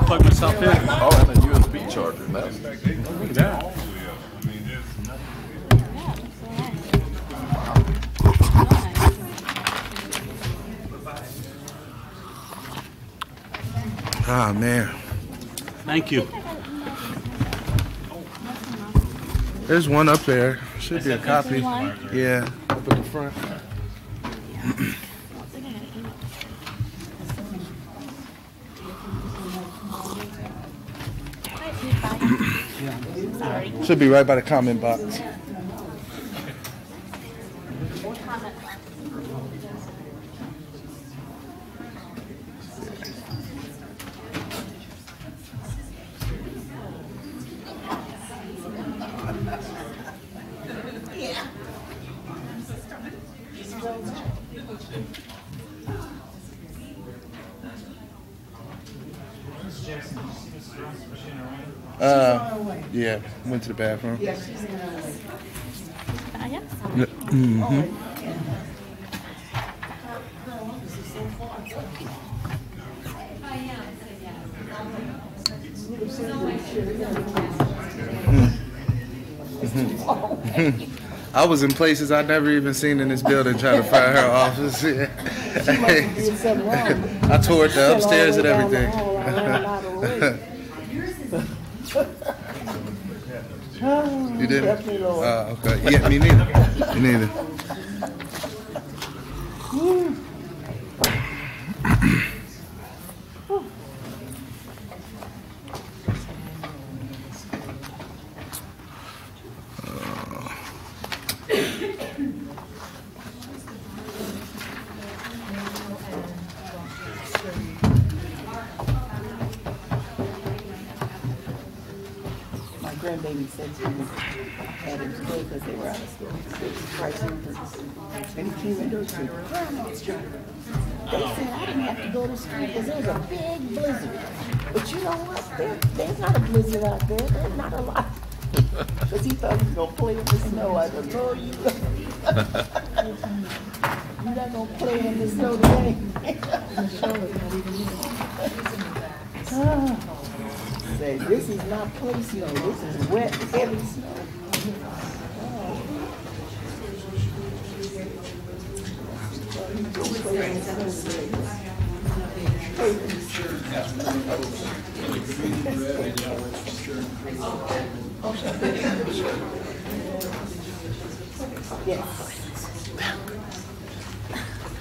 plug myself in. Oh, and a USB charger. That's Look at that. Ah, man. Thank you. There's one up there. Should be a copy. Yeah, up at the front. Should be right by the comment box. Yeah, went to the bathroom. I was in places I'd never even seen in this building trying to find her office. I toured the upstairs and everything. You didn't? Oh, okay. Yeah, me neither. Me neither. Grandbaby said to me, had him school because they were out of school. And he came into the street. They said I didn't have to go to school because there was a big blizzard. But you know what? There's not a blizzard out there. There's not a lot. Because he thought he was going to play in the snow. I said, no, you're not going to play in the snow today. Say, this is not play snow. This is wet, heavy snow.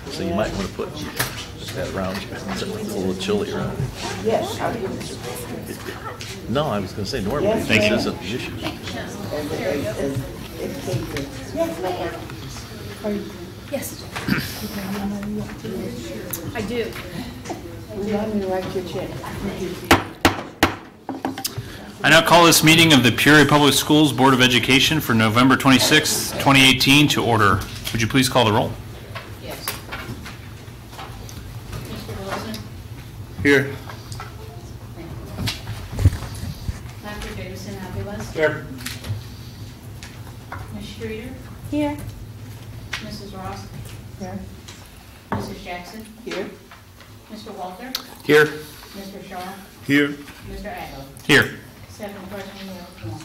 So you might want to put that around you. It's a little chilly around. Yes. No, I was going to say normally Yes, this ma'am. isn't the issue. Yes, ma'am. Yes. I do. Remind me to write your check. I now call this meeting of the Peoria Public Schools Board of Education for November 26, 2018 to order. Would you please call the roll? Yes. Mr. Wilson? Here. Dr. Davison Aviles? Here. Ms. Streeter? Here. Mrs. Ross? Here. Mrs. Jackson? Here. Mr. Walter? Here. Mr. Shaw? Here. Mr. Agnew? Here. 7 present, 0 quorum.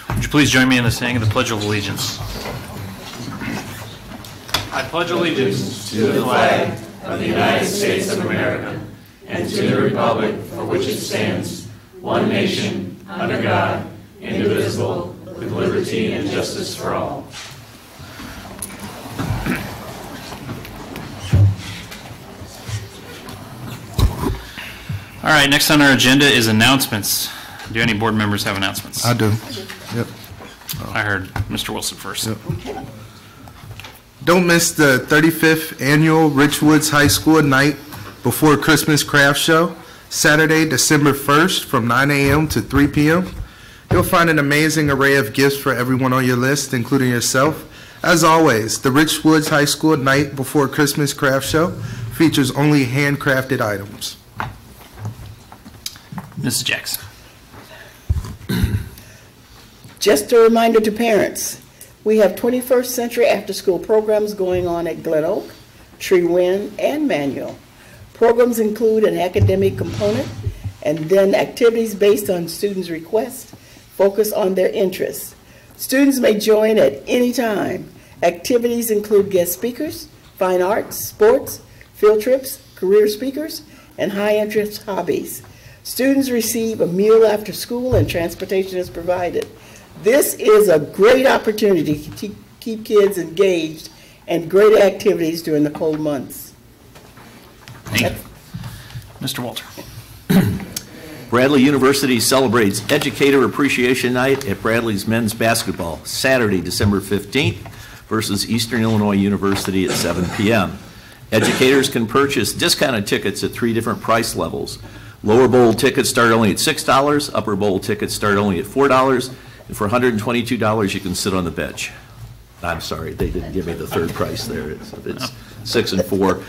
Would you please join me in the saying of the Pledge of Allegiance? I pledge allegiance to the flag of the United States of America and to the republic for which it stands, one nation, under God, indivisible, with liberty and justice for all. All right, next on our agenda is announcements. Do any board members have announcements? I do. Yep. I heard Mr. Wilson first. Yep. Don't miss the 35th annual Richwoods High School Night Before Christmas Craft Show, Saturday, December 1st from 9 a.m. to 3 p.m. You'll find an amazing array of gifts for everyone on your list, including yourself. As always, the Richwoods High School Night Before Christmas Craft Show features only handcrafted items. Mrs. Jackson. Just a reminder to parents, we have 21st century after-school programs going on at Glen Oak, Tree Wind, and Manual. Programs include an academic component and then activities based on students' requests, focus on their interests. Students may join at any time. Activities include guest speakers, fine arts, sports, field trips, career speakers, and high-interest hobbies. Students receive a meal after school and transportation is provided. This is a great opportunity to keep kids engaged and great activities during the cold months. Thank you. Mr. Walter. Bradley University celebrates Educator Appreciation Night at Bradley's men's basketball, Saturday, December 15th versus Eastern Illinois University at 7 p.m. Educators can purchase discounted tickets at 3 different price levels. Lower bowl tickets start only at $6, upper bowl tickets start only at $4, and for $122 you can sit on the bench. I'm sorry, they didn't give me the third price there. It's 6 and 4.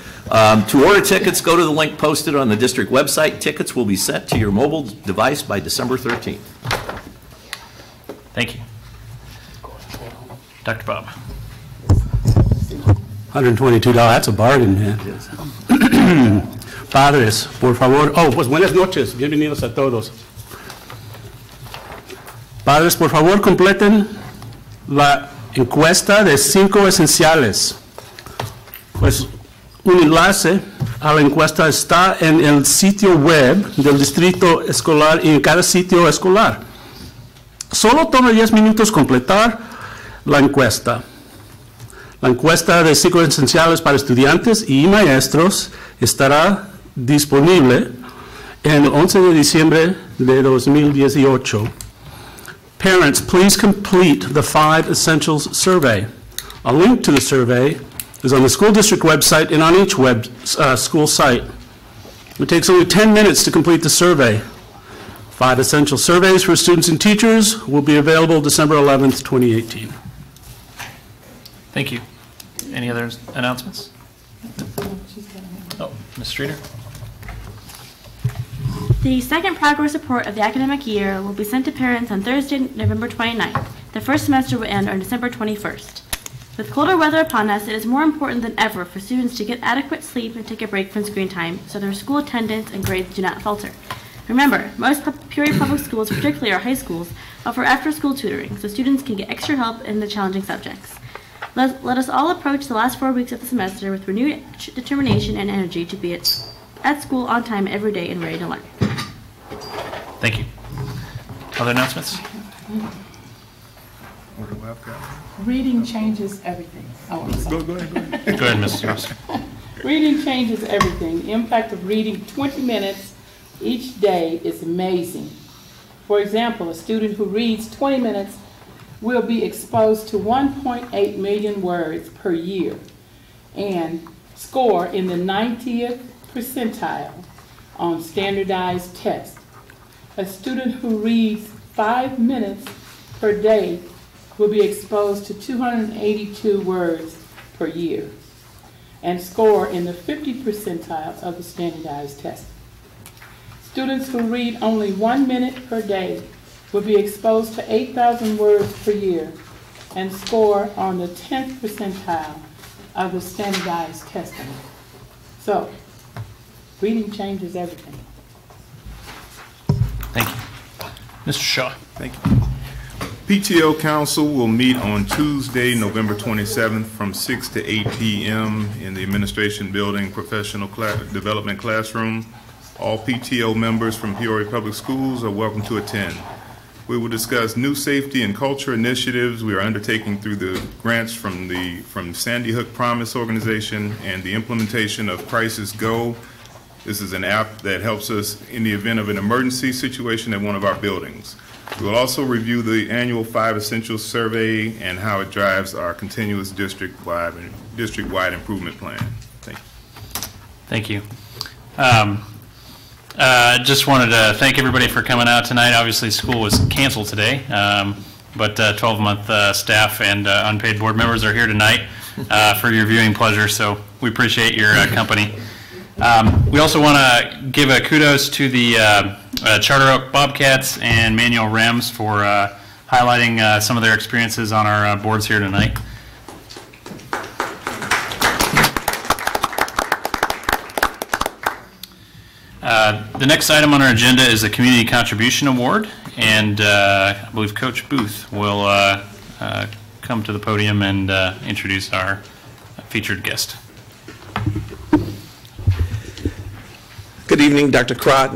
To order tickets, go to the link posted on the district website. Tickets will be sent to your mobile device by December 13th. Thank you. Dr. Bob. $122, that's a bargain, man. Padres, por favor. Oh, pues buenas noches, bienvenidos a todos. Padres, por favor, completen la encuesta de 5 esenciales. Pues un enlace a la encuesta está en el sitio web del distrito escolar y en cada sitio escolar. Solo toma 10 minutos completar la encuesta. La encuesta de 5 esenciales para estudiantes y maestros estará disponible el 11 de diciembre de 2018. Parents, please complete the 5 essentials survey. A link to the survey is on the school district website and on each school site. It takes only 10 minutes to complete the survey. 5 essential surveys for students and teachers will be available December 11th, 2018. Thank you. Any other announcements? Oh, Ms. Streeter. The second progress report of the academic year will be sent to parents on Thursday, November 29th. The first semester will end on December 21st. With colder weather upon us, it is more important than ever for students to get adequate sleep and take a break from screen time so their school attendance and grades do not falter. Remember, most Peoria public schools, particularly our high schools, offer after-school tutoring so students can get extra help in the challenging subjects. Let us all approach the last 4 weeks of the semester with renewed determination and energy to be at school on time every day and ready to learn. Thank you. Other announcements? Reading changes everything. Oh, I'm sorry. Go ahead, Mrs. Ross. Reading changes everything. The impact of reading 20 minutes each day is amazing. For example, a student who reads 20 minutes will be exposed to 1.8 million words per year and score in the 90th percentile on standardized tests. A student who reads 5 minutes per day will be exposed to 282 words per year and score in the 50th percentile of the standardized test. Students who read only 1 minute per day will be exposed to 8,000 words per year and score on the 10th percentile of the standardized testing. So, reading changes everything. Thank you. Mr. Shaw. Thank you. PTO Council will meet on Tuesday, November 27th from 6 to 8 p.m. in the Administration Building Professional Development Classroom. All PTO members from Peoria Public Schools are welcome to attend. We will discuss new safety and culture initiatives we are undertaking through the grants from Sandy Hook Promise Organization and the implementation of Crisis Go. This is an app that helps us in the event of an emergency situation at one of our buildings. We will also review the annual 5 Essentials survey and how it drives our continuous district-wide improvement plan. Thank you. Thank you. Just wanted to thank everybody for coming out tonight. Obviously, school was canceled today, but 12-month staff and unpaid board members are here tonight for your viewing pleasure, so we appreciate your company. We also want to give a kudos to the Charter Oak Bobcats and Manual Rams for highlighting some of their experiences on our boards here tonight. The next item on our agenda is the Community Contribution Award, and I believe Coach Booth will come to the podium and introduce our featured guest. Good evening, Dr. Crott,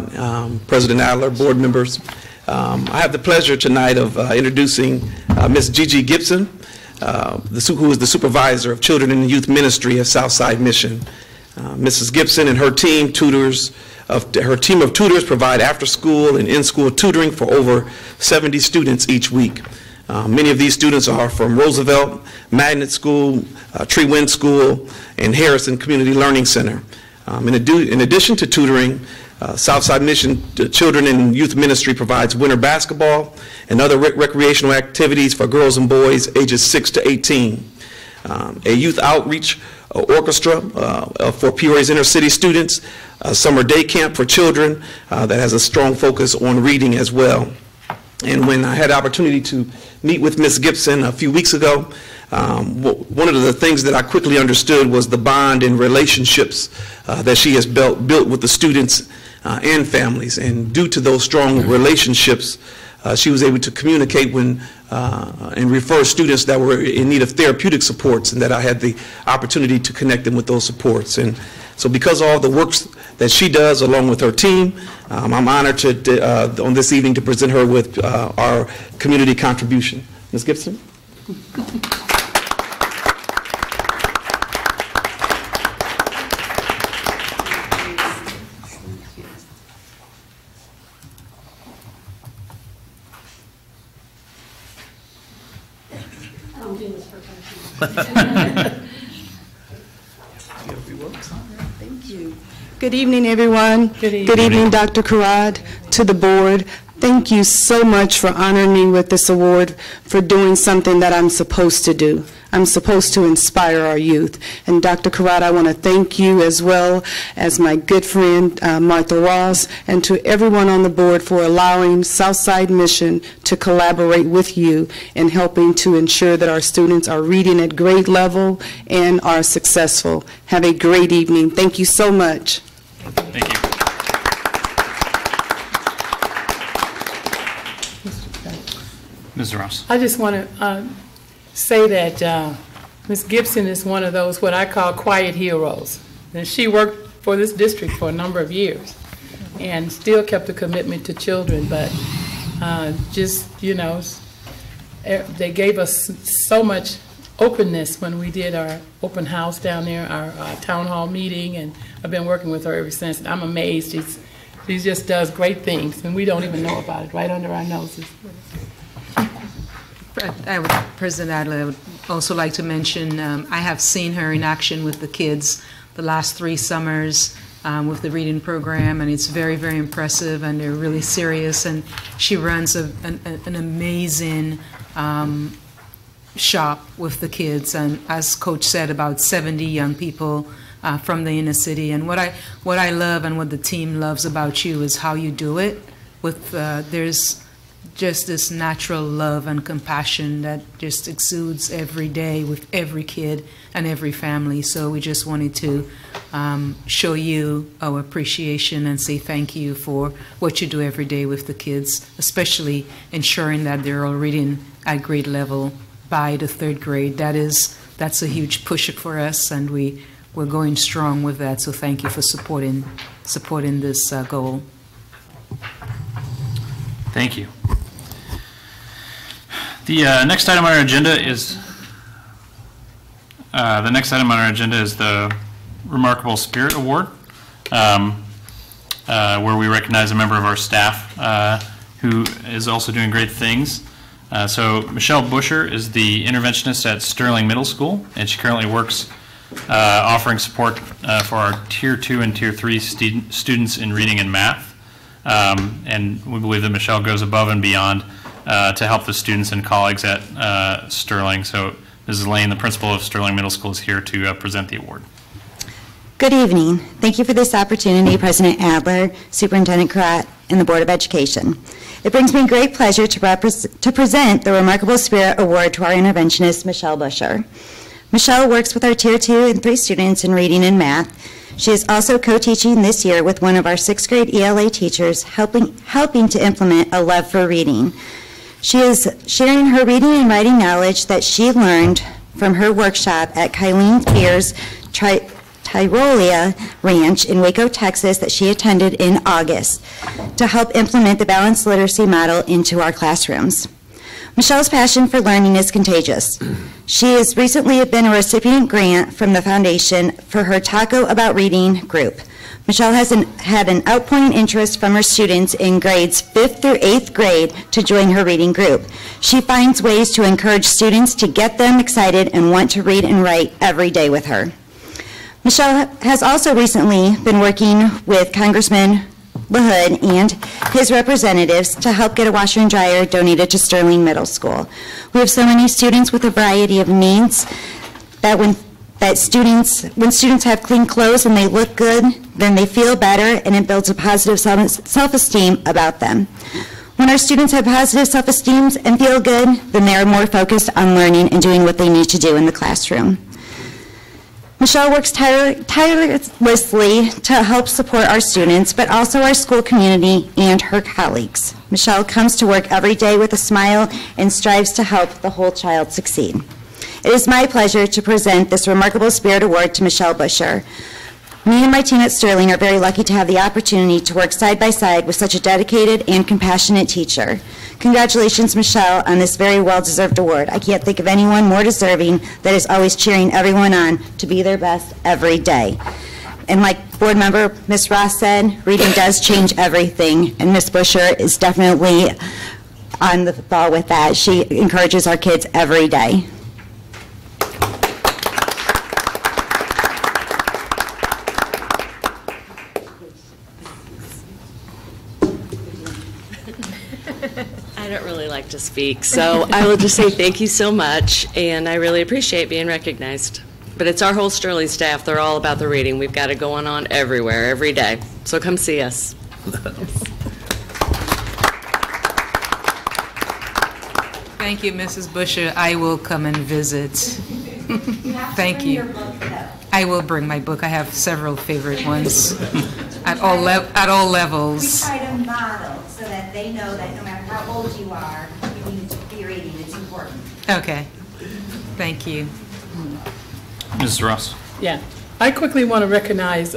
President Adler, board members. I have the pleasure tonight of introducing Ms. Gigi Gibson, who is the supervisor of Children and Youth Ministry at Southside Mission. Mrs. Gibson and her team of tutors provide after-school and in-school tutoring for over 70 students each week. Many of these students are from Roosevelt, Magnet School, Tree Wind School, and Harrison Community Learning Center. In addition to tutoring, Southside Mission Children and Youth Ministry provides winter basketball and other recreational activities for girls and boys ages 6 to 18. A youth outreach orchestra for Peoria's inner city students, a summer day camp for children that has a strong focus on reading as well. And when I had the opportunity to meet with Ms. Gibson a few weeks ago, one of the things that I quickly understood was the bond and relationships that she has built with the students and families. And due to those strong relationships, she was able to communicate and refer students that were in need of therapeutic supports, and that I had the opportunity to connect them with those supports. And so because of all the work that she does along with her team, I'm honored on this evening to present her with our community contribution. Ms. Gibson? Thank you. Good evening, everyone. Good evening. Good evening, Dr. Karad, to the board. Thank you so much for honoring me with this award for doing something that I'm supposed to do. I'm supposed to inspire our youth. And Dr. Karad, I want to thank you as well as my good friend Martha Ross, and to everyone on the board for allowing Southside Mission to collaborate with you in helping to ensure that our students are reading at grade level and are successful. Have a great evening. Thank you so much. Thank you. Ms. Ross. I just want to say that Ms. Gibson is one of those what I call quiet heroes. And she worked for this district for a number of years and still kept a commitment to children, but they gave us so much openness when we did our open house down there, our town hall meeting, and I've been working with her ever since. And I'm amazed. She just does great things, and we don't even know about it, right under our noses. President Adler, I would also like to mention I have seen her in action with the kids the last 3 summers with the reading program, and it's very, very impressive, and they're really serious, and she runs an amazing shop with the kids, and as Coach said, about 70 young people from the inner city. And what I love and what the team loves about you is how you do it. There's just this natural love and compassion that just exudes every day with every kid and every family. So we just wanted to show you our appreciation and say thank you for what you do every day with the kids, especially ensuring that they're all reading at grade level by the 3rd grade. That's a huge push for us, and we're going strong with that. So thank you for supporting this goal. Thank you. The next item on our agenda is the Remarkable Spirit Award, where we recognize a member of our staff who is also doing great things. So Michelle Busher is the interventionist at Sterling Middle School, and she currently works offering support for our Tier 2 and Tier 3 students in reading and math. And we believe that Michelle goes above and beyond to help the students and colleagues at Sterling. So Mrs. Lane, the principal of Sterling Middle School, is here to present the award. Good evening. Thank you for this opportunity, President Adler, Superintendent Kratt, and the Board of Education. It brings me great pleasure to present the Remarkable Spirit Award to our interventionist, Michelle Busher. Michelle works with our Tier 2 and 3 students in reading and math. She is also co-teaching this year with one of our 6th grade ELA teachers, helping to implement a love for reading. She is sharing her reading and writing knowledge that she learned from her workshop at Kylene Spears' Tyrolia Ranch in Waco, Texas, that she attended in August to help implement the balanced literacy model into our classrooms. Michelle's passion for learning is contagious. She has recently been a recipient grant from the Foundation for her Taco About Reading group. Michelle has had an outpouring interest from her students in grades 5th through 8th grade to join her reading group. She finds ways to encourage students to get them excited and want to read and write every day with her. Michelle has also recently been working with Congressman LaHood and his representatives to help get a washer and dryer donated to Sterling Middle School. We have so many students with a variety of needs that when students have clean clothes and they look good, then they feel better and it builds a positive self-esteem about them. When our students have positive self-esteem and feel good, then they are more focused on learning and doing what they need to do in the classroom. Michelle works tirelessly to help support our students, but also our school community and her colleagues. Michelle comes to work every day with a smile and strives to help the whole child succeed. It is my pleasure to present this Remarkable Spirit Award to Michelle Busher. Me and my team at Sterling are very lucky to have the opportunity to work side by side with such a dedicated and compassionate teacher. Congratulations, Michelle, on this very well-deserved award. I can't think of anyone more deserving that is always cheering everyone on to be their best every day. And like board member Ms. Ross said, reading does change everything, and Ms. Busher is definitely on the ball with that. She encourages our kids every day. I don't really like to speak, so I will just say thank you so much, and I really appreciate being recognized. But it's our whole Sterling staff. They're all about the reading. We've got it going on everywhere, every day. So come see us. Thank you, Mrs. Busher. I will come and visit. Thank you. I will bring my book. I have several favorite ones at all levels. We try to model so that they know that no matter how old you are, you need to be reading. It's important. Okay. Thank you. Mrs. Ross. Yeah. I quickly want to recognize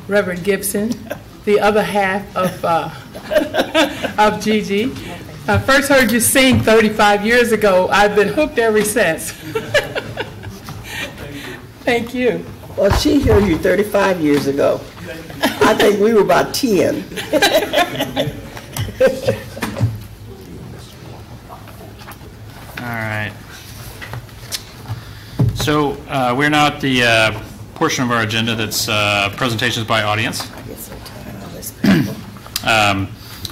Reverend Gibson, the other half of Gigi. I first heard you sing 35 years ago. I've been hooked ever since. Thank you. Well, she heard you 35 years ago. I think we were about 10. All right. So we're now at the portion of our agenda that's presentations by audience.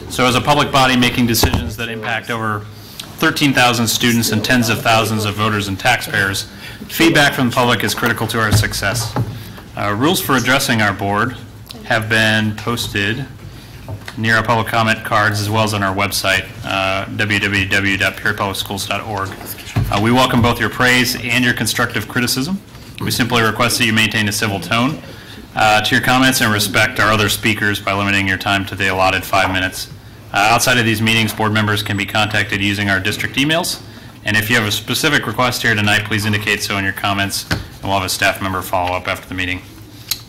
So as a public body making decisions that impact over 13,000 students and tens of thousands of voters and taxpayers, feedback from the public is critical to our success. Rules for addressing our board have been posted near our public comment cards as well as on our website, www.peoriapublicschools.org. We welcome both your praise and your constructive criticism. We simply request that you maintain a civil tone to your comments and respect our other speakers by limiting your time to the allotted 5 minutes. Outside of these meetings, board members can be contacted using our district emails. And if you have a specific request here tonight, please indicate so in your comments, and we'll have a staff member follow up after the meeting.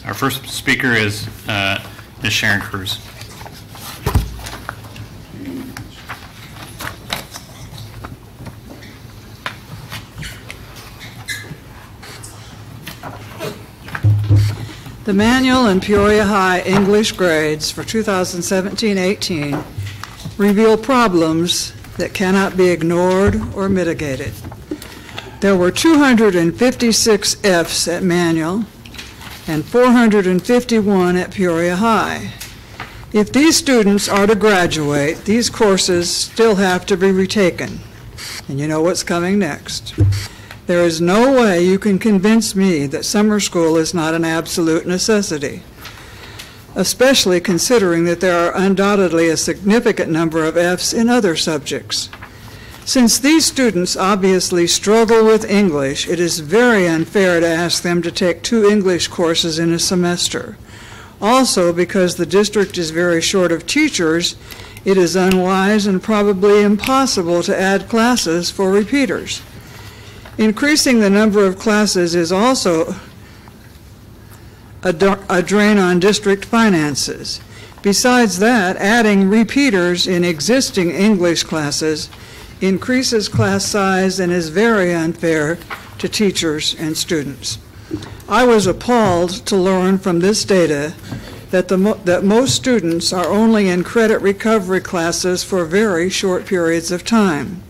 Our first speaker is Ms. Sharon Cruz. The manual and Peoria High English grades for 2017-18 reveal problems that cannot be ignored or mitigated. There were 256 Fs at manual and 451 at Peoria High. If these students are to graduate, these courses still have to be retaken. And you know what's coming next. There is no way you can convince me that summer school is not an absolute necessity, especially considering that there are undoubtedly a significant number of Fs in other subjects. Since these students obviously struggle with English, it is very unfair to ask them to take 2 English courses in a semester. Also, because the district is very short of teachers, it is unwise and probably impossible to add classes for repeaters. Increasing the number of classes is also a drain on district finances. Besides that, adding repeaters in existing English classes increases class size and is very unfair to teachers and students. I was appalled to learn from this data that most students are only in credit recovery classes for very short periods of time.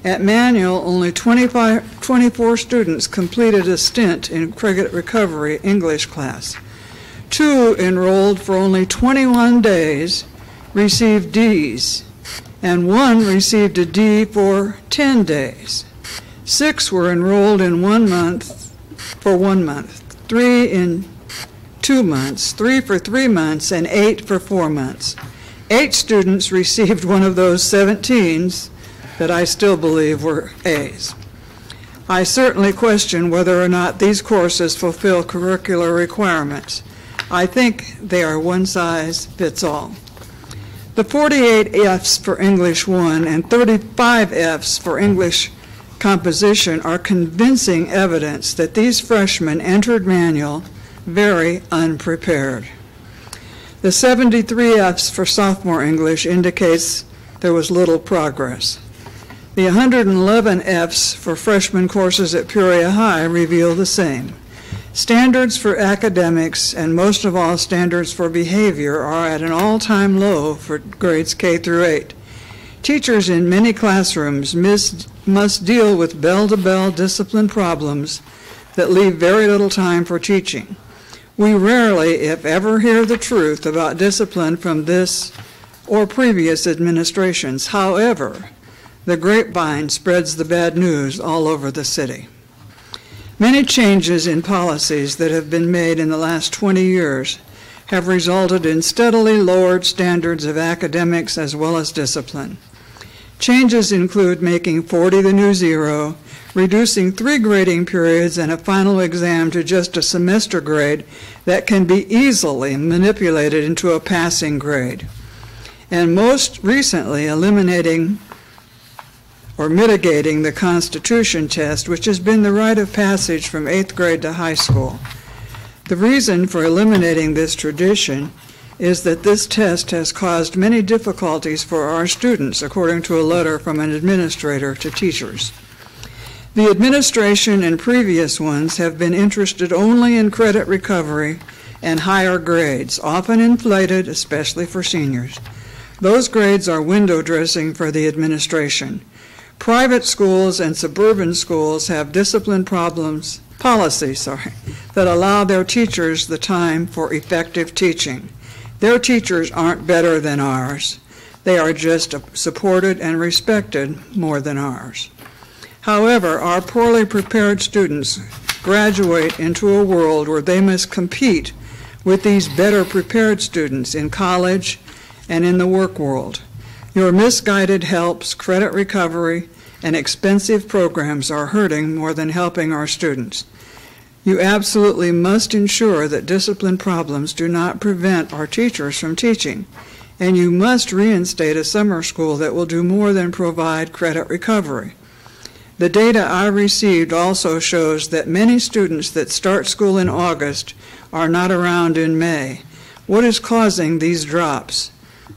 At Manual, only 24 students completed a stint in credit recovery English class. 2 enrolled for only 21 days received Ds, and 1 received a D for 10 days. 6 were enrolled in 1 month for 1 month, 3 in 2 months, 3 for 3 months, and 8 for 4 months. 8 students received one of those 17s that I still believe were A's. I certainly question whether or not these courses fulfill curricular requirements. I think they are one size fits all. The 48 Fs for English 1 and 35 Fs for English composition are convincing evidence that these freshmen entered Manual very unprepared. The 73 Fs for sophomore English indicates there was little progress. The 111 Fs for freshman courses at Peoria High reveal the same. Standards for academics, and most of all standards for behavior, are at an all-time low for grades K through 8. Teachers in many classrooms must deal with bell-to-bell discipline problems that leave very little time for teaching. We rarely, if ever, hear the truth about discipline from this or previous administrations. However, the grapevine spreads the bad news all over the city. Many changes in policies that have been made in the last 20 years have resulted in steadily lowered standards of academics as well as discipline. Changes include making 40 the new 0, reducing 3 grading periods and a final exam to just a semester grade that can be easily manipulated into a passing grade, and most recently eliminating or mitigating the Constitution test, which has been the rite of passage from 8th grade to high school. The reason for eliminating this tradition is that this test has caused many difficulties for our students, according to a letter from an administrator to teachers. The administration and previous ones have been interested only in credit recovery and higher grades, often inflated, especially for seniors. Those grades are window dressing for the administration. Private schools and suburban schools have discipline policies that allow their teachers the time for effective teaching. Their teachers aren't better than ours. They are just supported and respected more than ours. However, our poorly prepared students graduate into a world where they must compete with these better prepared students in college and in the work world. Your misguided helps, credit recovery, and expensive programs are hurting more than helping our students. You absolutely must ensure that discipline problems do not prevent our teachers from teaching, and you must reinstate a summer school that will do more than provide credit recovery. The data I received also shows that many students that start school in August are not around in May. What is causing these drops?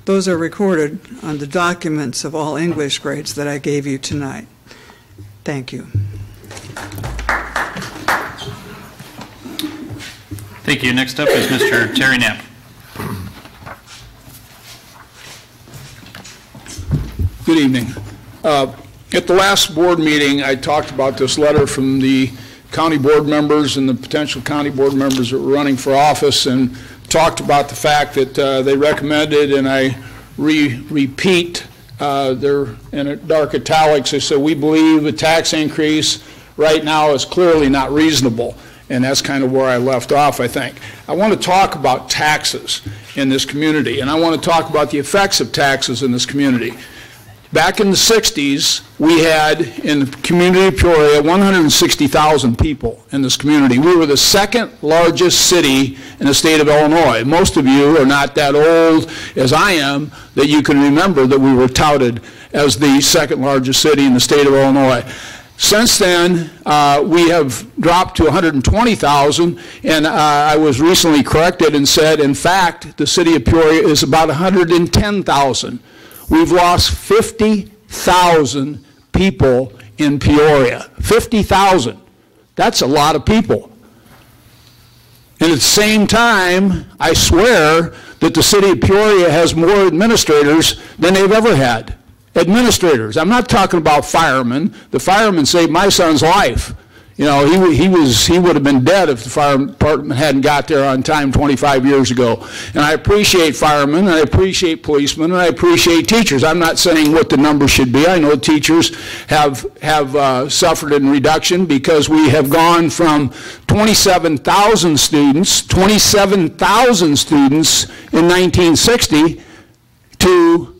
Those are recorded on the documents of all English grades that I gave you tonight. Thank you. Thank you. Next up is Mr. Terry Knapp. Good evening. At the last board meeting, I talked about this letter from the county board members and the potential county board members that were running for office, and talked about the fact that they recommended, and I repeat, they're in dark italics, they said, we believe a tax increase right now is clearly not reasonable. And that's kind of where I left off, I think. I want to talk about taxes in this community, and I want to talk about the effects of taxes in this community. Back in the 60s, we had, in the community of Peoria, 160,000 people in this community. We were the second largest city in the state of Illinois. Most of you are not that old as I am that you can remember that we were touted as the second largest city in the state of Illinois. Since then, we have dropped to 120,000, and I was recently corrected and said, in fact, the city of Peoria is about 110,000. We've lost 50,000 people in Peoria. 50,000. That's a lot of people. And at the same time, I swear that the city of Peoria has more administrators than they've ever had. Administrators. I'm not talking about firemen. The firemen saved my son's life. You know, he would have been dead if the fire department hadn't got there on time 25 years ago. And I appreciate firemen, and I appreciate policemen, and I appreciate teachers. I'm not saying what the number should be. I know teachers have suffered in reduction because we have gone from 27,000 students in 1960 to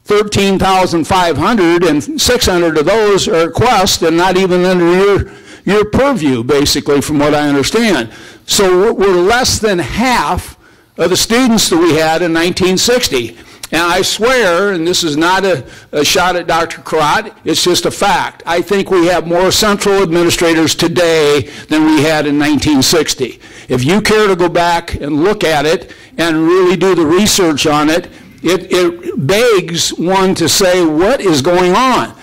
13,500, and 600 of those are at Quest and not even under your purview, basically, from what I understand. So we're less than half of the students that we had in 1960. And I swear, and this is not a shot at Dr. Crott, it's just a fact. I think we have more central administrators today than we had in 1960. If you care to go back and look at it and really do the research on it, it begs one to say, what is going on?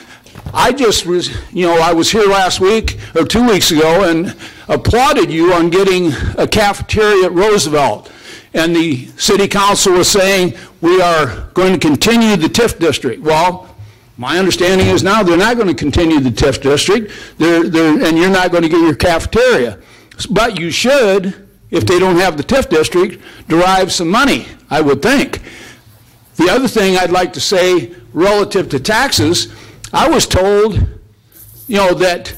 I just was, I was here last week or 2 weeks ago and applauded you on getting a cafeteria at Roosevelt. And the city council was saying, we are going to continue the TIF district. Well, my understanding is now they're not going to continue the TIF district, and you're not going to get your cafeteria. But you should, if they don't have the TIF district, derive some money, I would think. The other thing I'd like to say relative to taxes, I was told, that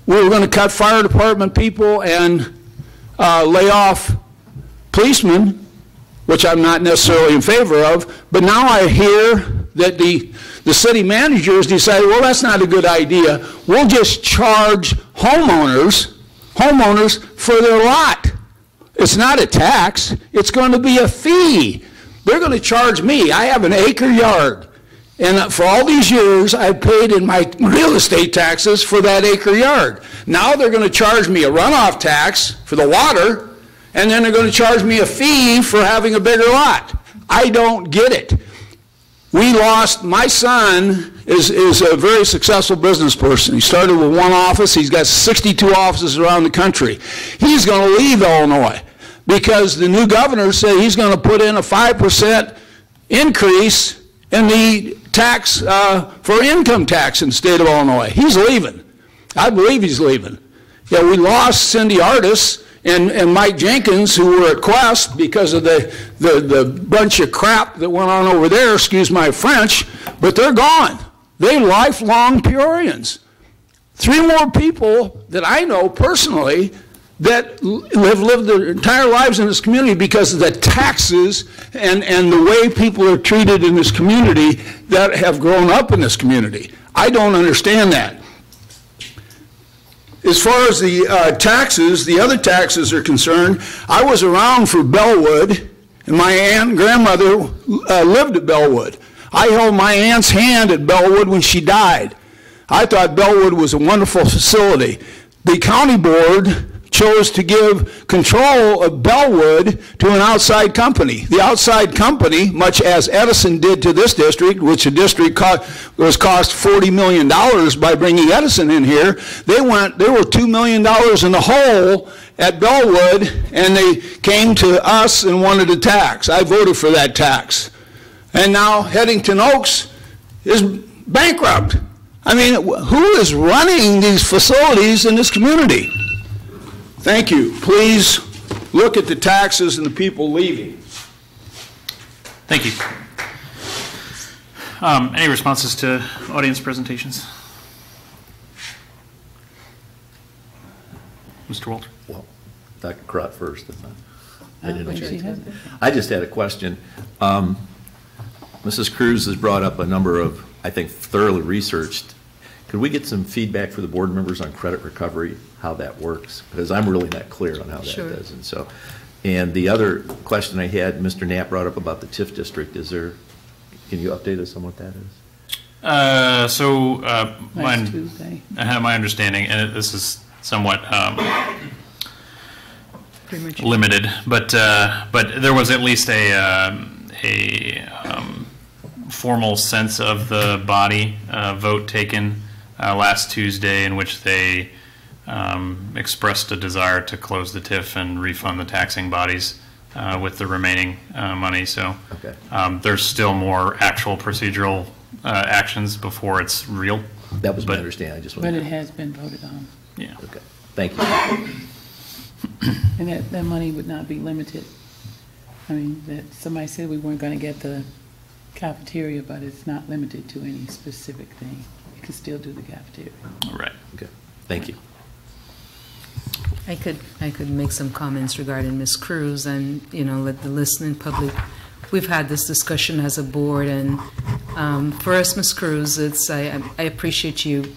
we were going to cut fire department people and lay off policemen, which I'm not necessarily in favor of, but now I hear that the city managers decided, well, that's not a good idea. We'll just charge homeowners for their lot. It's not a tax. It's going to be a fee. They're going to charge me. I have an acre yard. And for all these years, I've paid in my real estate taxes for that acre yard. Now they're going to charge me a runoff tax for the water, and then they're going to charge me a fee for having a bigger lot. I don't get it. We lost, my son is a very successful business person. He started with one office. He's got 62 offices around the country. He's going to leave Illinois because the new governor said he's going to put in a 5% increase in the tax for income tax in the state of Illinois. He's leaving. I believe he's leaving. Yeah, we lost Cindy Artis and Mike Jenkins, who were at Quest because of the bunch of crap that went on over there, excuse my French, but they're gone. They're lifelong Peorians. 3 more people that I know personally that have lived their entire lives in this community because of the taxes and the way people are treated in this community that have grown up in this community. I don't understand that. As far as the taxes, the other taxes are concerned, I was around for Bellwood, and my aunt and grandmother lived at Bellwood. I held my aunt's hand at Bellwood when she died. I thought Bellwood was a wonderful facility. The county board chose to give control of Bellwood to an outside company. The outside company, much as Edison did to this district, which the district was cost $40 million by bringing Edison in here, they were $2 million in the hole at Bellwood, and they came to us and wanted a tax. I voted for that tax. And now Headington Oaks is bankrupt. I mean, who is running these facilities in this community? Thank you. Please look at the taxes and the people leaving. Thank you. Any responses to audience presentations? Mr. Walter? Well, Dr. Crott first. I just had a question. Mrs. Cruz has brought up a number of I think, thoroughly researched. Could we get some feedback for the board members on credit recovery, how that works? Because I'm really not clear on how that Sure. does. And so, and the other question I had, Mr. Knapp brought up about the TIF district. Can you update us on what that is? Last Tuesday. My understanding, and this is somewhat Premature. limited, but there was at least a formal sense of the body vote taken last Tuesday, in which they expressed a desire to close the TIF and refund the taxing bodies with the remaining money. So okay. There's still more actual procedural actions before it's real. That was my understanding. I just wanted But it has been voted on. Yeah. Okay. Thank you. And that money would not be limited. I mean, that somebody said we weren't going to get the cafeteria, but it's not limited to any specific thing. You could still do the cafeteria. Right. Okay. Thank you. I could make some comments regarding Ms. Cruz and, let the listening public. We've had this discussion as a board, and for us, Ms. Cruz, I appreciate you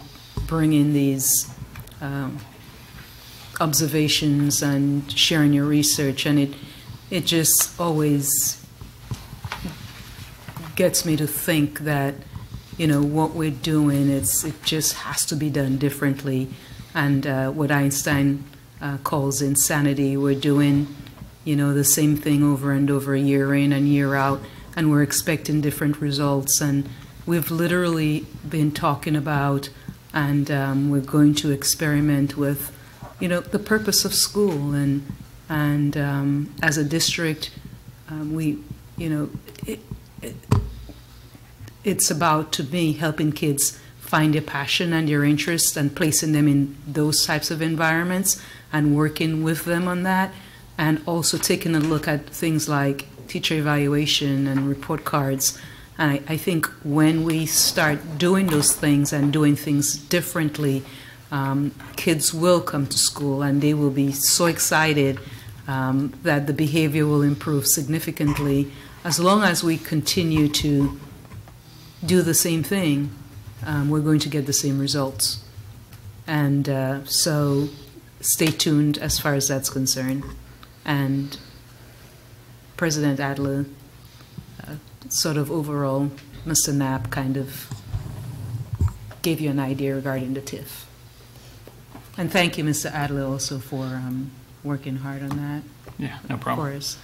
bringing these observations and sharing your research, and it just always gets me to think that, what we're doing, it just has to be done differently. And what Einstein calls insanity, we're doing, the same thing over and over, year in and year out, and we're expecting different results. And we've literally been talking about, and we're going to experiment with, the purpose of school. And as a district, it's about, to me, helping kids find their passion and their interest and placing them in those types of environments and working with them on that, and also taking a look at things like teacher evaluation and report cards. And I think when we start doing those things and doing things differently, kids will come to school and they will be so excited that the behavior will improve significantly. As long as we continue to do the same thing, we're going to get the same results. And so stay tuned as far as that's concerned. And President Adler, sort of overall, Mr. Knapp kind of gave you an idea regarding the TIF. And thank you, Mr. Adler, also for working hard on that. Yeah, no problem. For us.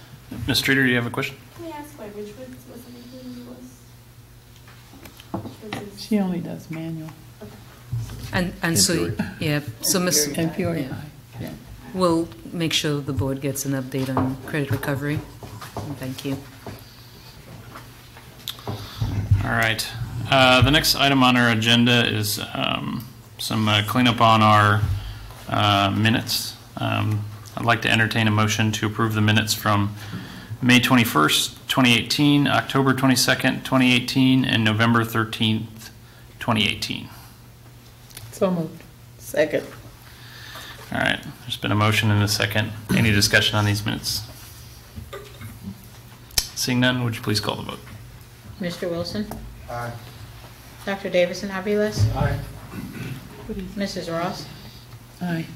Ms. Streeter, you have a question? Can I ask why Richwoods wasn't included in the list? She only does manual. And so, yeah, so Ms. And Peoria High, yeah. We'll make sure the board gets an update on credit recovery. Thank you. All right. The next item on our agenda is some cleanup on our minutes. I'd like to entertain a motion to approve the minutes from May 21st, 2018, October 22nd, 2018, and November 13th, 2018. So moved. Second. All right. There's been a motion and a second. Any discussion on these minutes? Seeing none, would you please call the vote? Mr. Wilson? Aye. Dr. Davison Aviles? Aye. Mrs. Ross? Aye.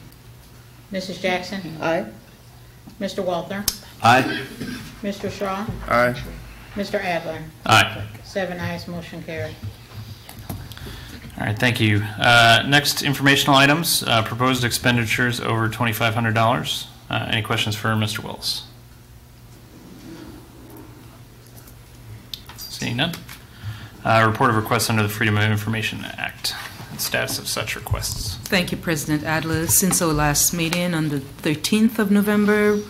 Mrs. Jackson? Aye. Mr. Walter? Aye. Mr. Shaw? Aye. Mr. Adler? Aye. 7 ayes, motion carried. All right, thank you. Next, informational items, proposed expenditures over $2,500. Any questions for Mr. Wills? Seeing none. Report of requests under the Freedom of Information Act and status of such requests. Thank you, President Adler. Since our last meeting on the 13th of November,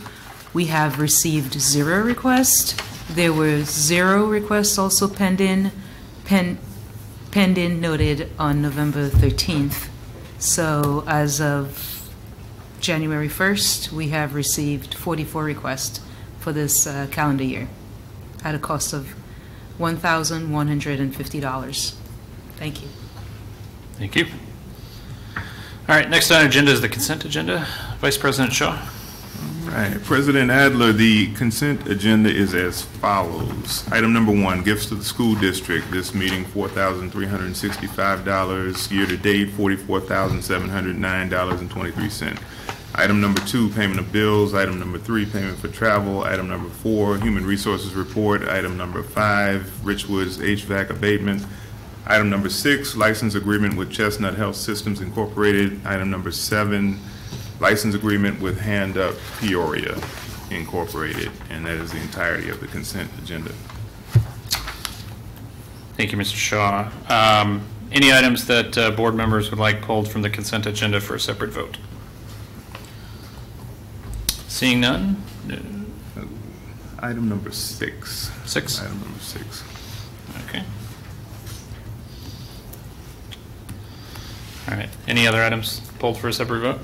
we have received 0 requests. There were 0 requests also pending noted on November 13th. So as of January 1st, we have received 44 requests for this calendar year at a cost of $1,150. Thank you. Thank you. All right, next on our agenda is the consent agenda. Vice President Shaw. Right. President Adler, the consent agenda is as follows. Item number 1, gifts to the school district. This meeting, $4,365. Year-to-date, $44,709.23. Item number 2, payment of bills. Item number 3, payment for travel. Item number 4, human resources report. Item number 5, Richwoods HVAC abatement. Item number 6, license agreement with Chestnut Health Systems Incorporated. Item number 7, license agreement with Hand Up Peoria Incorporated. And that is the entirety of the consent agenda. Thank you, Mr. Shaw. Any items that board members would like pulled from the consent agenda for a separate vote? Seeing none? Item number 6. 6? Item number 6. Okay. All right. Any other items pulled for a separate vote?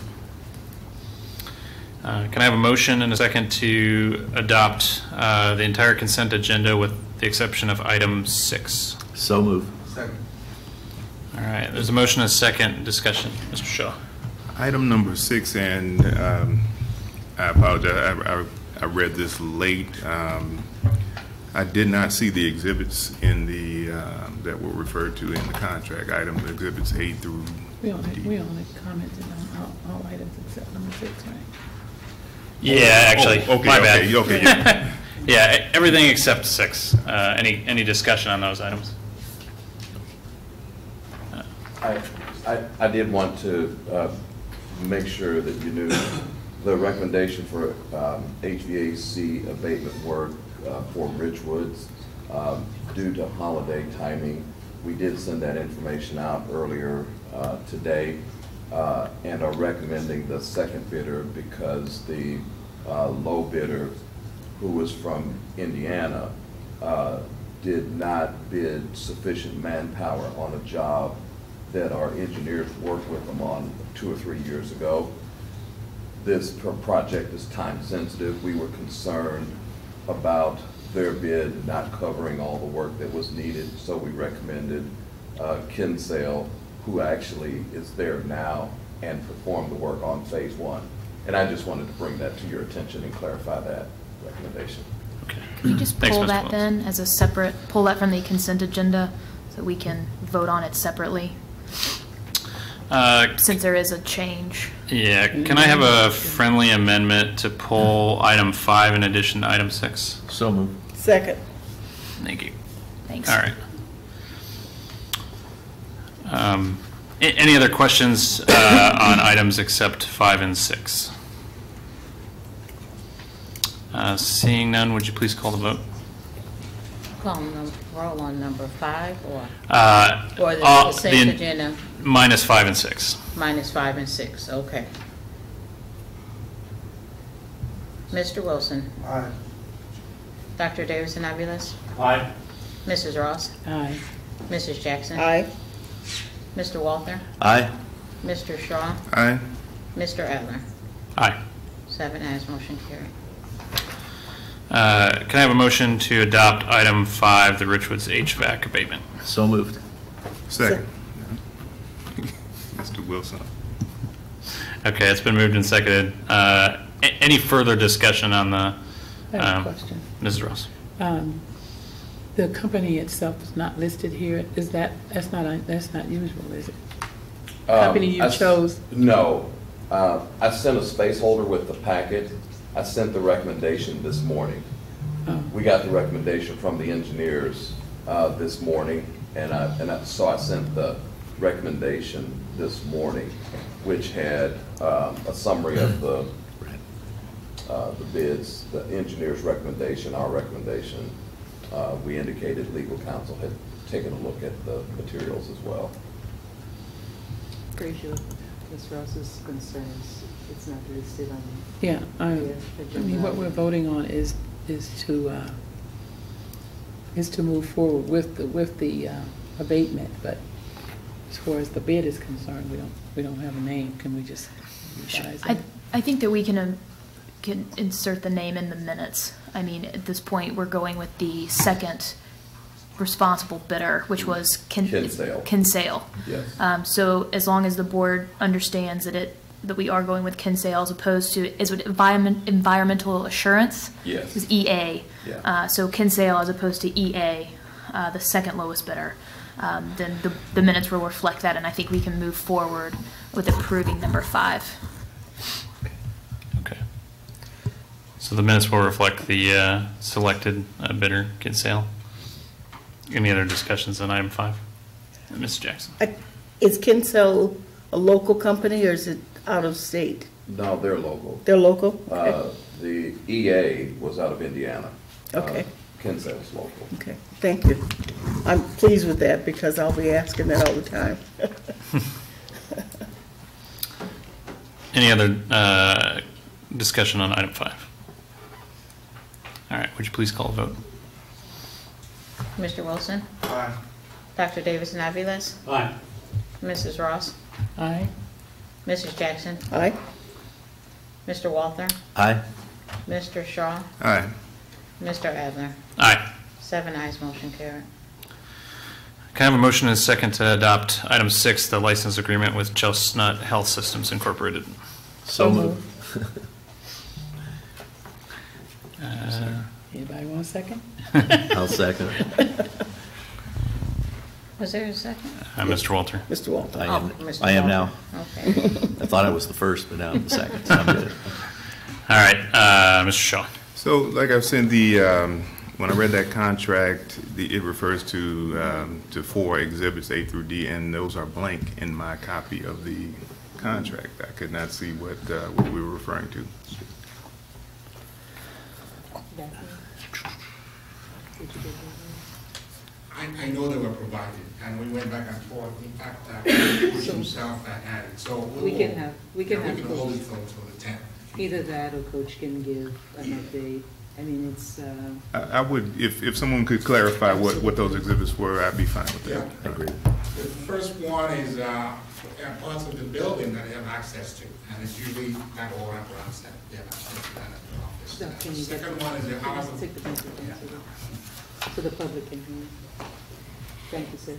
Can I have a motion and a second to adopt the entire consent agenda with the exception of item 6? So moved. Second. All right. There's a motion and a second. Discussion. Mr. Shaw. Item number 6, and I apologize, I read this late. I did not see the exhibits in the, that were referred to in the contract item, exhibits A through We only commented on all items except number 6, right? Yeah, actually, okay, my bad. okay, yeah. Yeah, everything except 6. Any discussion on those items? I did want to make sure that you knew the recommendation for HVAC abatement work for Richwoods due to holiday timing. We did send that information out earlier today and are recommending the second bidder because the low bidder, who was from Indiana, did not bid sufficient manpower on a job that our engineers worked with them on 2 or 3 years ago. This project is time sensitive. We were concerned about their bid not covering all the work that was needed, so we recommended Kinsale, who actually is there now and performed the work on phase 1. And I just wanted to bring that to your attention and clarify that recommendation. Okay. Can you just pull that then as a separate, pull that from the consent agenda so we can vote on it separately? Since there is a change. Yeah, can I have a friendly amendment to pull item 5 in addition to item 6? So moved. Second. Thank you. Thanks. All right. Any other questions on items except 5 and 6? Seeing none, would you please call the vote? Roll on number 5 or the consent agenda? Minus 5 and 6. Minus 5 and 6, okay. Mr. Wilson? Aye. Dr. Davison Aviles? Aye. Mrs. Ross? Aye. Mrs. Jackson? Aye. Mr. Walter? Aye. Mr. Shaw? Aye. Mr. Adler? Aye. 7 ayes, motion carried. Can I have a motion to adopt item 5, the Richwoods HVAC abatement? So moved. Second. Mr. Wilson. Okay, it's been moved and seconded. Any further discussion on the? I have a question. Mrs. Ross. The company itself is not listed here. Is that's not usual, is it? Company you chose? No. I sent a space holder with the packet. I sent the recommendation this morning. Oh. We got the recommendation from the engineers this morning, so I sent the recommendation this morning, which had a summary of the bids, the engineer's recommendation, our recommendation. We indicated legal counsel had taken a look at the materials as well. Appreciate Ms. Ross's concerns. It's not listed on the Yeah, I agenda. mean, what we're voting on is to move forward with the abatement, but as far as the bid is concerned, we don't have a name. Can we just revise it? I think that we can insert the name in the minutes. I mean, at this point, we're going with the second responsible bidder, which was Kinsale. Kinsale. Yes. So as long as the board understands that that we are going with Kinsale as opposed to, is it environmental assurance? Yes. Is EA. Yeah. So Kinsale as opposed to EA, the second lowest bidder. Then the minutes will reflect that, and I think we can move forward with approving number 5. Okay. So the minutes will reflect the selected bidder, Kinsale. Any other discussions on item 5? Ms. Jackson. Is Kinsale a local company or is it out of state? No, they're local. They're local? Okay. The EA was out of Indiana. Okay. Kinsale's local. Okay, thank you. I'm pleased with that because I'll be asking that all the time. Any other discussion on item 5? All right, would you please call a vote? Mr. Wilson? Aye. Dr. Davis and Aviles? Aye. Mrs. Ross? Aye. Mrs. Jackson? Aye. Mr. Walther? Aye. Mr. Shaw? Aye. Mr. Adler? Aye. 7 ayes, motion carried. Can I have a motion and a second to adopt item 6, the license agreement with Chestnut Health Systems Incorporated? So moved. Anybody want a second? I'll second it. Was there a second? Mr. Walter. Mr. Walter. Mr. I am Walter. now. Okay. I thought I was the first, but now I'm the second, so I'm good. All right, Mr. Shaw. So, like I've said, when I read that contract, it refers to 4 exhibits, A through D, and those are blank in my copy of the contract. I could not see what we were referring to. I know they were provided, and we went back and forth. In fact, Bush himself had it, so We can have we can hold Coach, it till the 10th. either that or Coach can give an update. I mean, it's, I would, if someone could clarify what those exhibits were, I'd be fine with that. Yeah. I agree. The first one is parts of the building that they have access to, and it's usually not all wraparound set. They have access to that at the office. so can The you get, second one is the hours of take the pencil down so the public can hear. Thank you, sir.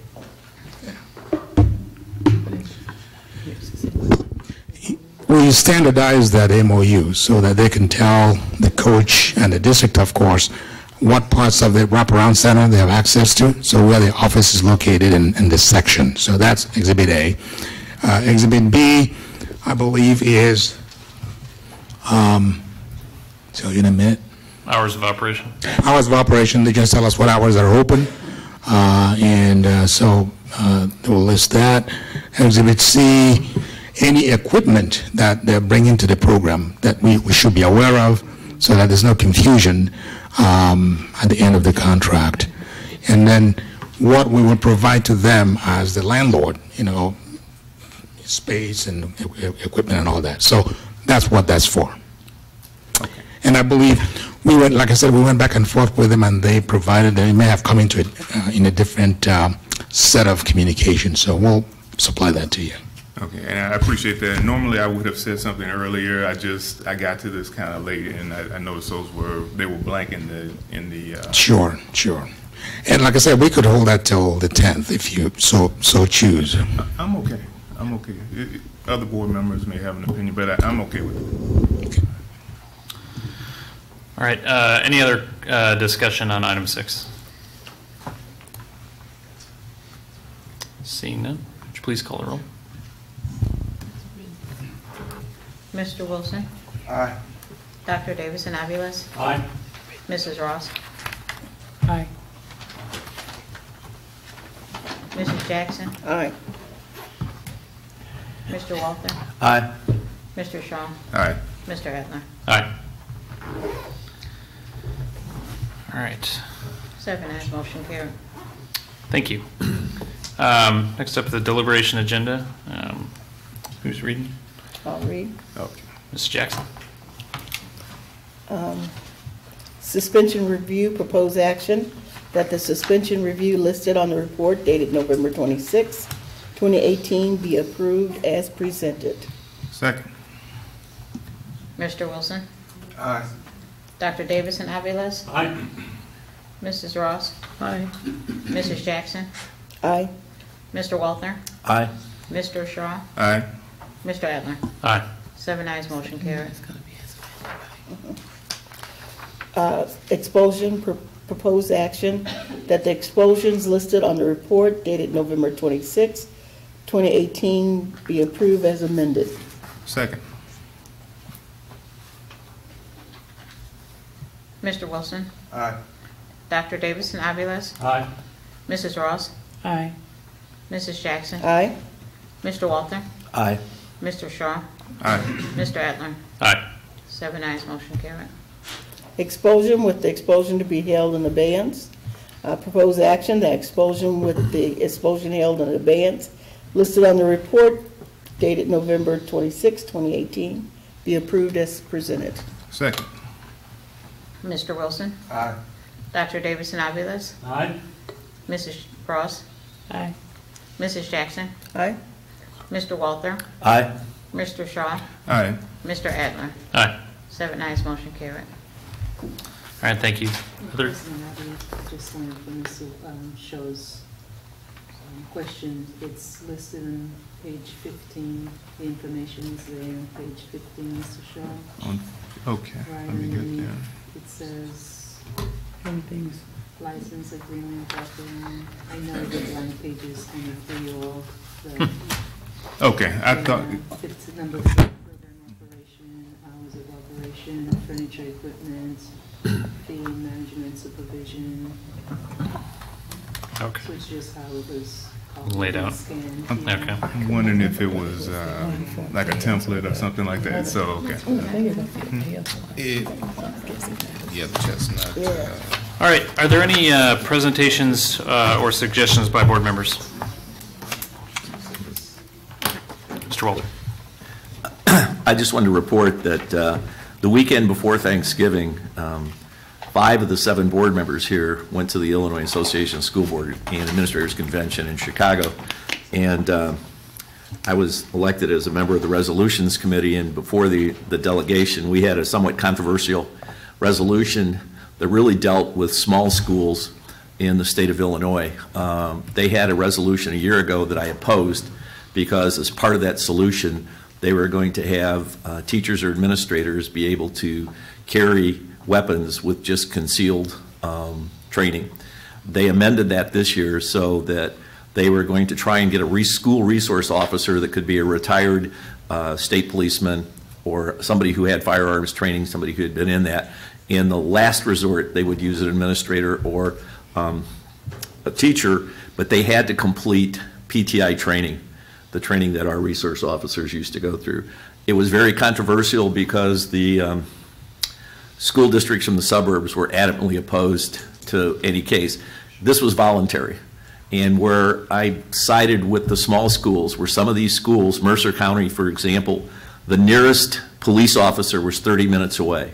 We standardize that MOU so that they can tell the coach and the district, of course, what parts of the wraparound center they have access to, so where the office is located in this section. So that's Exhibit A. Exhibit B, I believe, is, tell you in a minute. Hours of operation. Hours of operation, they just tell us what hours are open, so we'll list that. Exhibit C, any equipment that they're bringing to the program that we should be aware of so that there's no confusion at the end of the contract. And then what we will provide to them as the landlord, space and equipment and all that. So that's what that's for. And I believe we went, like I said, we went back and forth with them, and they provided, they may have come into it in a different set of communication. So we'll supply that to you. Okay, and I appreciate that. Normally, I would have said something earlier. I got to this kind of late, and I noticed they were blank in the. Sure. And like I said, we could hold that till the 10th if you so choose. I'm okay. Other board members may have an opinion, but I'm okay with it. Okay. All right, any other discussion on item 6? Seeing none, would you please call the roll? Mr. Wilson? Aye. Dr. Davis and Aviles? Aye. Mrs. Ross? Aye. Mrs. Jackson? Aye. Mr. Walther? Aye. Mr. Shaw? Aye. Mr. Adler? Aye. All right, 7 ayes, motion carried. thank you. Next up, the deliberation agenda. Who's reading? I'll read. Okay, Ms. Jackson. Suspension review, proposed action that the suspension review listed on the report dated November 26, 2018 be approved as presented. Second. Mr. Wilson? Aye. Dr. Davis and Aviles? Aye. Mrs. Ross? Aye. Mrs. Jackson? Aye. Mr. Walther? Aye. Mr. Shaw? Aye. Mr. Adler. Aye. 7 ayes, motion carried. Expulsion, proposed action that the expulsions listed on the report dated November 26, 2018 be approved as amended. Second. Mr. Wilson. Aye. Dr. Davison Aviles. Aye. Mrs. Ross. Aye. Mrs. Jackson. Aye. Mr. Walter. Aye. Mr. Shaw. Aye. Mr. Adler. Aye. 7 ayes, motion carried. Expulsion with the expulsion to be held in abeyance. Proposed action, the expulsion with the expulsion held in abeyance listed on the report dated November 26, 2018 be approved as presented. Second. Mr. Wilson. Aye. Dr. Davison Aviles. Aye. Mrs. Ross. Aye. Mrs. Jackson. Aye. Mr. Walter. Aye. Mr. Shaw. Aye. Mr. Adler. Aye. 7 ayes, motion carried. All right, thank you. Other, Just wanted when this shows questions, it's listed on page 15. The information is there on page 15, Mr. Shaw. Okay. Right Let me get underneath, there. it says Things. license agreement, I know the blank pages kind of threw you off. The, Okay, I thought, it's number 4, program operation, hours of operation, furniture equipment, fee management supervision. Okay. So it's just how it was Laid out. scanned. Okay. I'm wondering if it was like a template or something like that, so, okay. Yeah, the chestnut. All right, are there any presentations or suggestions by board members? Mr. Walter. I just wanted to report that the weekend before Thanksgiving, 5 of the 7 board members here went to the Illinois Association of School Board and Administrators Convention in Chicago. And I was elected as a member of the Resolutions Committee, and before the delegation, we had a somewhat controversial resolution that really dealt with small schools in the state of Illinois. They had a resolution a year ago that I opposed because as part of that solution, they were going to have teachers or administrators be able to carry weapons with just concealed training. They amended that this year so that they were going to try and get a school resource officer that could be a retired state policeman or somebody who had firearms training, somebody who had been in that. In the last resort, they would use an administrator or a teacher, but they had to complete PTI training, the training that our resource officers used to go through. It was very controversial because the school districts from the suburbs were adamantly opposed to any case. This was voluntary. And where I sided with the small schools, where some of these schools, Mercer County, for example, the nearest police officer was 30 minutes away.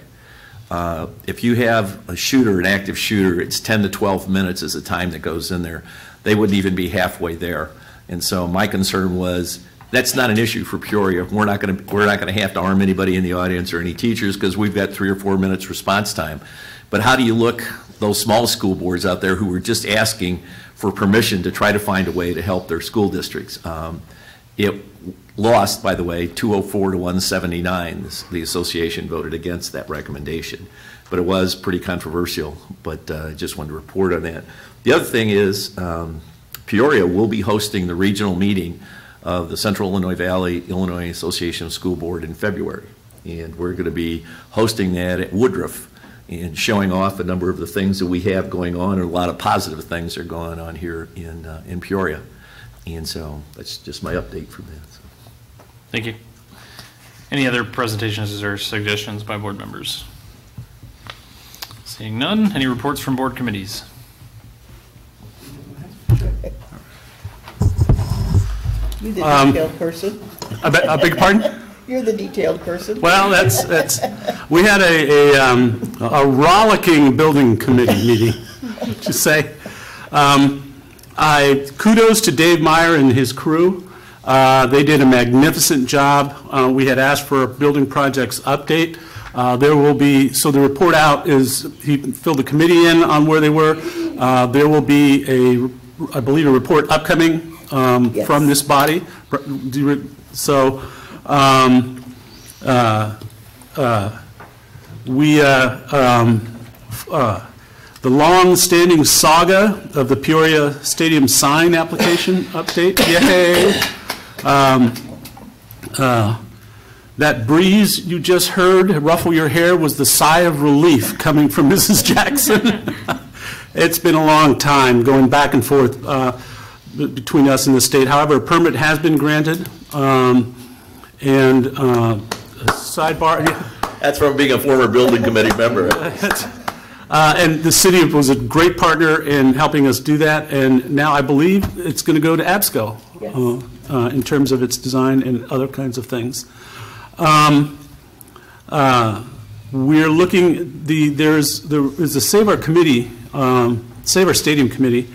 If you have a shooter, an active shooter, it's 10 to 12 minutes is the time that goes in there. They wouldn't even be halfway there. And so my concern was that's not an issue for Peoria. We're not going to have to arm anybody in the audience or any teachers because we've got 3 or 4 minutes response time. But how do you look those small school boards out there who were just asking for permission to try to find a way to help their school districts? It lost, by the way, 204 to 179. The association voted against that recommendation. But it was pretty controversial, but I just wanted to report on that. The other thing is Peoria will be hosting the regional meeting of the Central Illinois Valley Illinois Association of School Board in February. And we're going to be hosting that at Woodruff and showing off a number of the things that we have going on, and a lot of positive things are going on here in Peoria. And so that's just my update from that. So. Thank you. Any other presentations or suggestions by board members? Seeing none, any reports from board committees? You're the detailed person. I beg your pardon? You're the detailed person. Well, that's we had a rollicking building committee meeting, to say. Kudos to Dave Meyer and his crew. They did a magnificent job. We had asked for a building projects update. There will be, so the report out is, he filled the committee in on where they were. There will be I believe, a report upcoming Yes. from this body. So The long-standing saga of the Peoria Stadium sign application update, yay! That breeze you just heard ruffle your hair was the sigh of relief coming from Mrs. Jackson. It's been a long time going back and forth between us and the state. However, a permit has been granted, and a sidebar. That's from being a former building committee member. And the city was a great partner in helping us do that, and now I believe it's going to go to ABSCO in terms of its design and other kinds of things. We're looking, there is a Save Our Committee, Save Our Stadium Committee,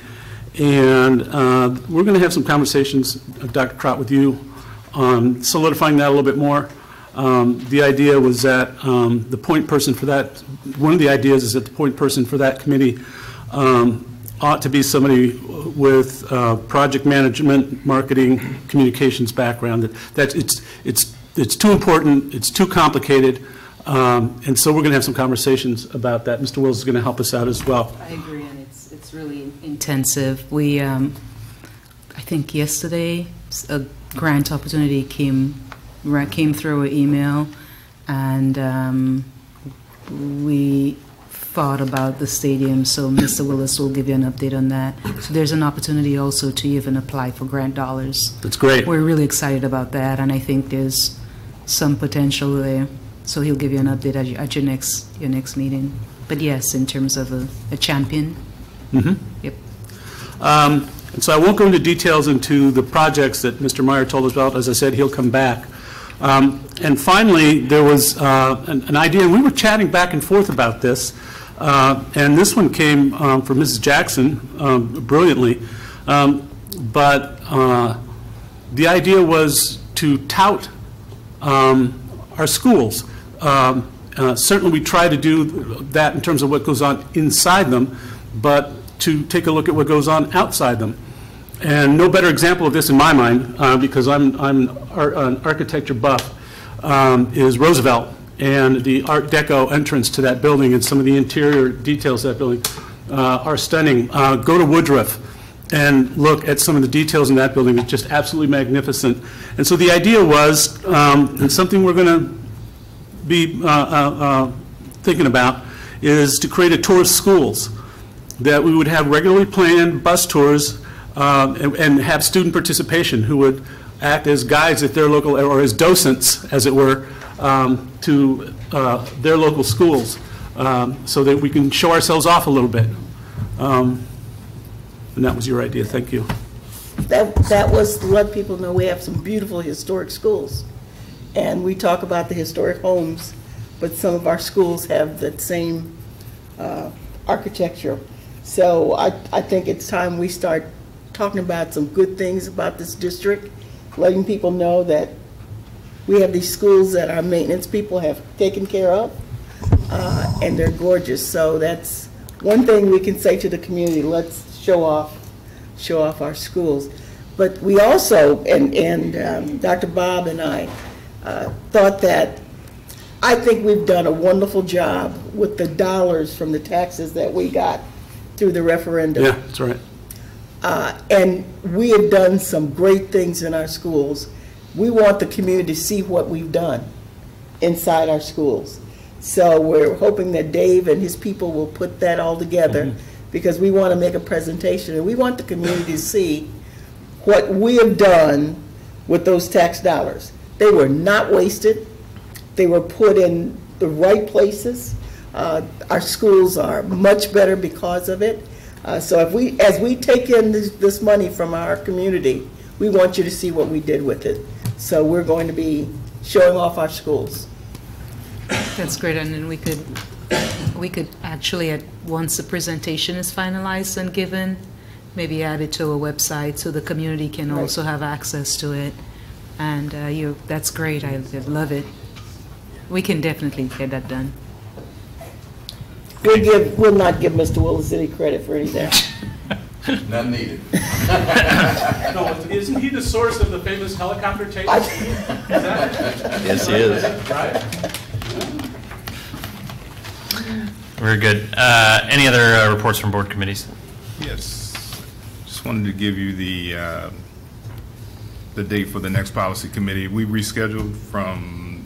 and we're going to have some conversations, Dr. Crott, with you on solidifying that a little bit more. The idea was that the point person for that, one of the ideas is that the point person for that committee ought to be somebody with project management, marketing, communications background. That it's too important, it's too complicated, and so we're going to have some conversations about that. Mr. Wills is going to help us out as well. I agree, and it's really intensive. We, I think yesterday, a grant opportunity came through an email, and we thought about the stadium, so Mr. Willis will give you an update on that. So there's an opportunity also to even apply for grant dollars. That's great. We're really excited about that, and I think there's some potential there. So he'll give you an update at your next meeting. But yes, in terms of a champion. Mm-hmm. Yep. And so I won't go into details into the projects that Mr. Meyer told us about. As I said, he'll come back. And finally, there was an idea, and we were chatting back and forth about this, and this one came from Mrs. Jackson brilliantly, but the idea was to tout our schools. Certainly we try to do that in terms of what goes on inside them, but to take a look at what goes on outside them. And no better example of this in my mind, because I'm an architecture buff, is Roosevelt and the Art Deco entrance to that building, and some of the interior details of that building are stunning. Go to Woodruff and look at some of the details in that building. It's just absolutely magnificent. And so the idea was, and something we're going to be thinking about, is to create a tour of schools, that we would have regularly planned bus tours and have student participation who would act as guides at their local, or as docents, as it were, to their local schools, so that we can show ourselves off a little bit. And that was your idea. Thank you. That was to let people know we have some beautiful historic schools. And we talk about the historic homes, but some of our schools have that same architecture. So I think it's time we start talking about some good things about this district, letting people know that we have these schools that our maintenance people have taken care of, and they're gorgeous. So that's one thing we can say to the community: let's show off our schools. But we also, and Dr. Bob and I thought that I think we've done a wonderful job with the dollars from the taxes that we got through the referendum. Yeah, that's right. And we have done some great things in our schools. We want the community to see what we've done inside our schools. So we're hoping that Dave and his people will put that all together, because we want to make a presentation, and we want the community to see what we have done with those tax dollars. They were not wasted. They were put in the right places. Our schools are much better because of it. So as we take in this money from our community, we want you to see what we did with it. So we're going to be showing off our schools. That's great, and then we could actually, once the presentation is finalized and given, maybe add it to a website so the community can also have access to it. And that's great. I love it. We can definitely get that done. We'll not give Mr. Willis any credit for anything. None needed. No, isn't he the source of the famous helicopter tape? Yes, he is. Right? Very good. Any other reports from board committees? Yes. Just wanted to give you the date for the next policy committee. We rescheduled from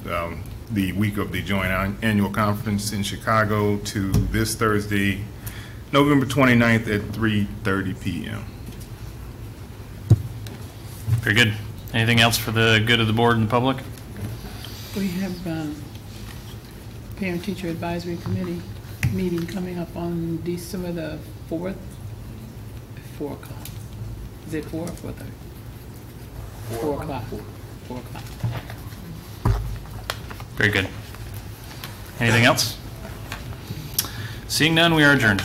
the week of the joint annual conference in Chicago to this Thursday, November 29th at 3:30 p.m. Very good. Anything else for the good of the board and the public? We have Parent-Teacher Advisory Committee meeting coming up on December the 4th at 4 o'clock. Is it 4 or 4:30? 4 o'clock. 4 o'clock. Very good. Anything else? Seeing none, we are adjourned.